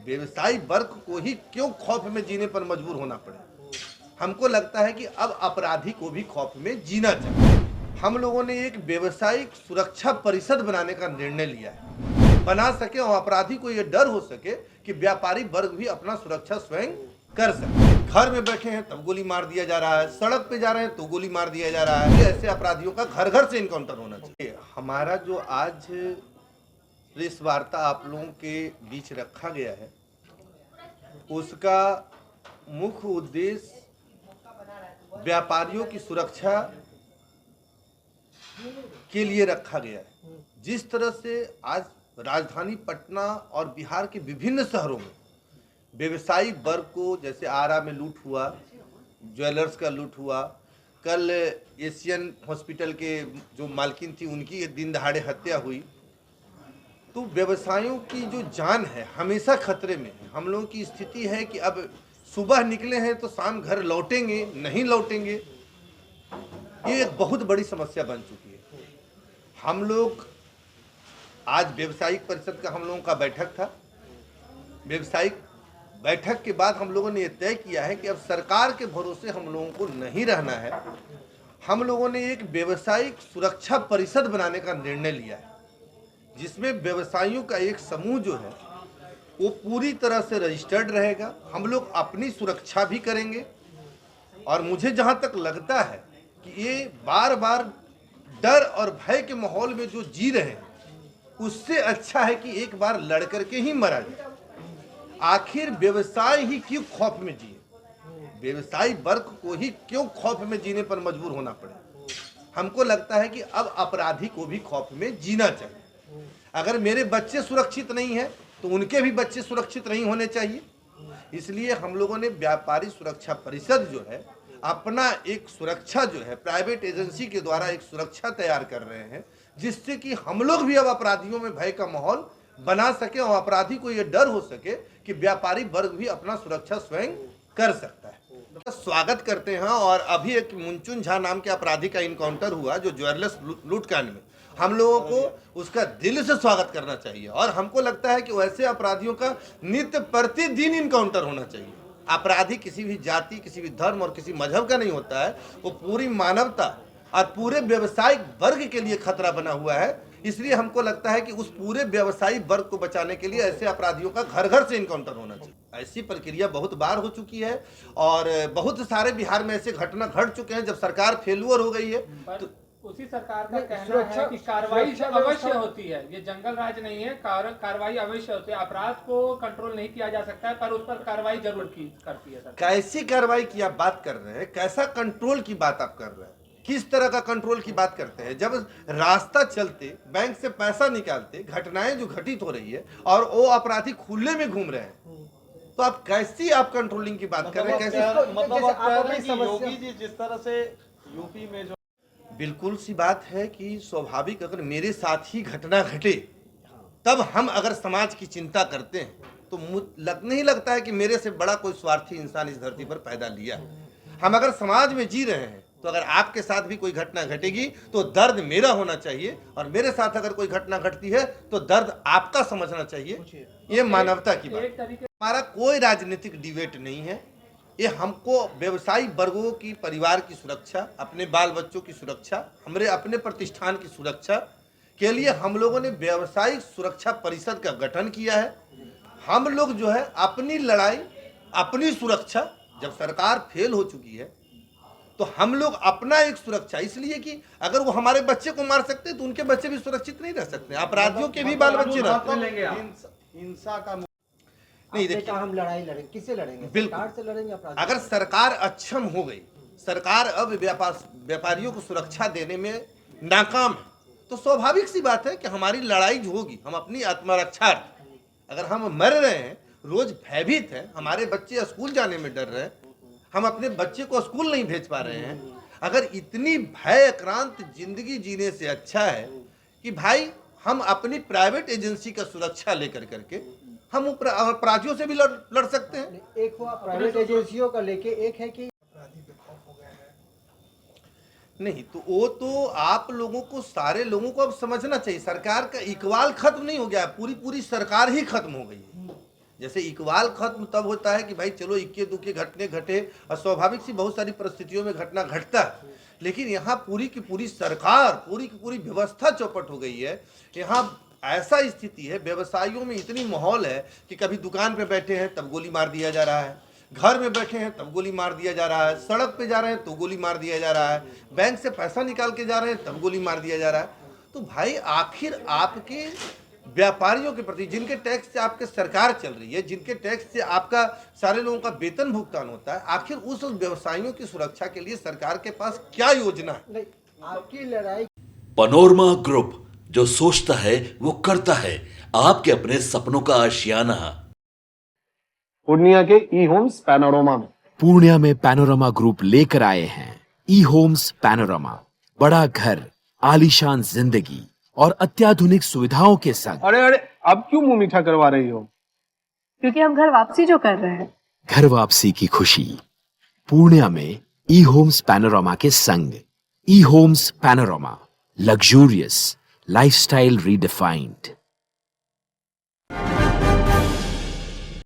व्यवसायी वर्ग को ही क्यों खौफ में जीने पर मजबूर होना पड़े। हमको लगता है कि अब अपराधी को भी खौफ में जीना चाहिए। हम लोगों ने एक व्यवसायिक सुरक्षा परिषद बनाने का निर्णय लिया है, बना सके और अपराधी को ये डर हो सके कि व्यापारी वर्ग भी अपना सुरक्षा स्वयं कर सके। घर में बैठे हैं तब गोली मार दिया जा रहा है, सड़क पे जा रहे हैं तो गोली मार दिया जा रहा है। ऐसे अपराधियों का घर घर से इनकाउंटर होना चाहिए। हमारा जो आज प्रेस वार्ता आप लोगों के बीच रखा गया है, उसका मुख्य उद्देश्य व्यापारियों की सुरक्षा के लिए रखा गया है। जिस तरह से आज राजधानी पटना और बिहार के विभिन्न शहरों में व्यवसायी वर्ग को, जैसे आरा में लूट हुआ, ज्वेलर्स का लूट हुआ, कल एशियन हॉस्पिटल के जो मालकिन थी उनकी दिन दहाड़े हत्या हुई, तो व्यवसायों की जो जान है हमेशा खतरे में है। हम लोगों की स्थिति है कि अब सुबह निकले हैं तो शाम घर लौटेंगे नहीं लौटेंगे, ये एक बहुत बड़ी समस्या बन चुकी है। हम लोग आज व्यवसायिक परिषद का हम लोगों का बैठक था। व्यवसायिक बैठक के बाद हम लोगों ने ये तय किया है कि अब सरकार के भरोसे हम लोगों को नहीं रहना है। हम लोगों ने एक व्यवसायिक सुरक्षा परिषद बनाने का निर्णय लिया है, जिसमें व्यवसायियों का एक समूह जो है वो पूरी तरह से रजिस्टर्ड रहेगा। हम लोग अपनी सुरक्षा भी करेंगे और मुझे जहाँ तक लगता है कि ये बार बार डर और भय के माहौल में जो जी रहे हैं, उससे अच्छा है कि एक बार लड़ करके ही मरा जाए। आखिर व्यवसाय ही क्यों खौफ में जिए, व्यवसायी वर्ग को ही क्यों खौफ में जीने पर मजबूर होना पड़े। हमको लगता है कि अब अपराधी को भी खौफ में जीना चाहिए। अगर मेरे बच्चे सुरक्षित नहीं हैं तो उनके भी बच्चे सुरक्षित नहीं होने चाहिए। इसलिए हम लोगों ने व्यापारी सुरक्षा परिषद जो है अपना एक सुरक्षा जो है प्राइवेट एजेंसी के द्वारा एक सुरक्षा तैयार कर रहे हैं, जिससे कि हम लोग भी अब अपराधियों में भय का माहौल बना सके और अपराधी को ये डर हो सके कि व्यापारी वर्ग भी अपना सुरक्षा स्वयं कर सकता है। स्वागत करते हैं। और अभी एक मुंचुन झा नाम के अपराधी का इनकाउंटर हुआ जो ज्वेलर्स लूटकांड में, हम लोगों को उसका दिल से स्वागत करना चाहिए। और हमको लगता है कि वैसे अपराधियों का नित्य प्रतिदिन इनकाउंटर होना चाहिए। अपराधी किसी भी जाति, किसी भी धर्म और किसी मजहब का नहीं होता है, वो पूरी मानवता और पूरे व्यवसायिक वर्ग के लिए खतरा बना हुआ है। इसलिए हमको लगता है कि उस पूरे व्यवसायी वर्ग को बचाने के लिए ऐसे अपराधियों का घर घर से इनकाउंटर होना चाहिए। ऐसी प्रक्रिया बहुत बार हो चुकी है और बहुत सारे बिहार में ऐसे घटना घट चुके हैं जब सरकार फेलुअर हो गई है। तो उसी सरकार का कहना है कि कार्रवाई अवश्य होती है, ये जंगल राज नहीं है, कार्रवाई अवश्य होती है। अपराध को कंट्रोल नहीं किया जा सकता है पर उस पर कार्रवाई जरूर की करती है सरकार। कैसी कार्रवाई की आप बात कर रहे हैं, कैसा कंट्रोल की बात आप कर रहे हैं, किस तरह का कंट्रोल की बात करते हैं। जब रास्ता चलते बैंक से पैसा निकालते घटनाएं जो घटित हो रही है और वो अपराधी खुले में घूम रहे हैं, तो आप कैसी आप कंट्रोलिंग की बात कर रहे हैं। कैसे मतलब आप कह रहे हैं कि योगी जी जिस तरह से यूपी में जो, बिल्कुल सी बात है कि स्वाभाविक अगर मेरे साथ ही घटना घटे तब हम अगर समाज की चिंता करते हैं तो नहीं लगता है कि मेरे से बड़ा कोई स्वार्थी इंसान इस धरती पर पैदा लिया है। हम अगर समाज में जी रहे हैं तो अगर आपके साथ भी कोई घटना घटेगी तो दर्द मेरा होना चाहिए, और मेरे साथ अगर कोई घटना घटती है तो दर्द आपका समझना चाहिए। ये मानवता की बात। हमारा कोई राजनीतिक डिबेट नहीं है। ये हमको व्यवसायी वर्गों की, परिवार की सुरक्षा, अपने बाल बच्चों की सुरक्षा, हमारे अपने प्रतिष्ठान की सुरक्षा के लिए हम लोगों ने व्यवसायिक सुरक्षा परिषद का गठन किया है। हम लोग जो है अपनी लड़ाई, अपनी सुरक्षा, जब सरकार फेल हो चुकी है तो हम लोग अपना एक सुरक्षा, इसलिए कि अगर वो हमारे बच्चे को मार सकते तो उनके बच्चे भी सुरक्षित नहीं रह सकते, अपराधियों के भी बाल बच्चे रहते हैं। हिंसा का नहीं, देखिए हम लड़ाई लड़ेंगे, किससे लड़ेंगे? बिल्कुल सरकार से लड़ेंगे, अपराध? अगर सरकार अक्षम हो गई, सरकार अब व्यापारियों को सुरक्षा देने में नाकाम है, तो स्वाभाविक सी बात है कि हमारी लड़ाई जो होगी, हम अपनी आत्मरक्षा, अगर हम मर रहे हैं, रोज भयभीत हैं, हमारे बच्चे स्कूल जाने में डर रहे हैं, हम अपने बच्चे को स्कूल नहीं भेज पा रहे हैं, अगर इतनी भयक्रांत जिंदगी जीने से अच्छा है कि भाई हम अपनी प्राइवेट एजेंसी का सुरक्षा लेकर करके हम अपराधियों से भी लड़ सकते हैं। एक हुआ प्राइवेट एजेंसियों का लेके, एक है कि नहीं, तो वो तो आप लोगों को, सारे लोगों को अब समझना चाहिए। सरकार का इकबाल खत्म नहीं हो गया, पूरी सरकार ही खत्म हो गई है। जैसे इकबाल खत्म तब होता है कि भाई चलो इक्के दुक्के घटने घटे और स्वाभाविक सी बहुत सारी परिस्थितियों में घटना घटता है, लेकिन यहाँ पूरी की पूरी सरकार, पूरी की पूरी व्यवस्था चौपट हो गई है। यहाँ ऐसा स्थिति है, व्यवसायियों में इतनी माहौल है कि कभी दुकान पे बैठे हैं तब गोली मार दिया जा रहा है, घर में बैठे हैं तब गोली मार दिया जा रहा है, सड़क पे जा रहे हैं तो गोली मार दिया जा रहा है, बैंक से पैसा निकाल के जा रहे हैं तब गोली मार दिया जा रहा है। तो भाई आखिर आपके व्यापारियों के प्रति, जिनके टैक्स से आपके सरकार चल रही है, जिनके टैक्स से आपका सारे लोगों का वेतन भुगतान होता है, आखिर उस व्यवसायियों की सुरक्षा के लिए सरकार के पास क्या योजना है? नहीं, आपकी लड़ाई पनोरमा ग्रुप, जो सोचता है वो करता है। आपके अपने सपनों का आशियाना। पूर्णिया के ई होम्स पैनोरमा में पूर्णिया में पैनोरमा ग्रुप लेकर आए हैं ई होम्स पैनोरमा। बड़ा घर, आलीशान जिंदगी और अत्याधुनिक सुविधाओं के संग। अरे अरे, अब क्यों मुंह मीठा करवा रही हो? क्योंकि हम घर वापसी जो कर रहे हैं। घर वापसी की खुशी पूर्णिया में ई होम्स पैनोरमा के संग। E homes panorama, luxurious lifestyle redefined.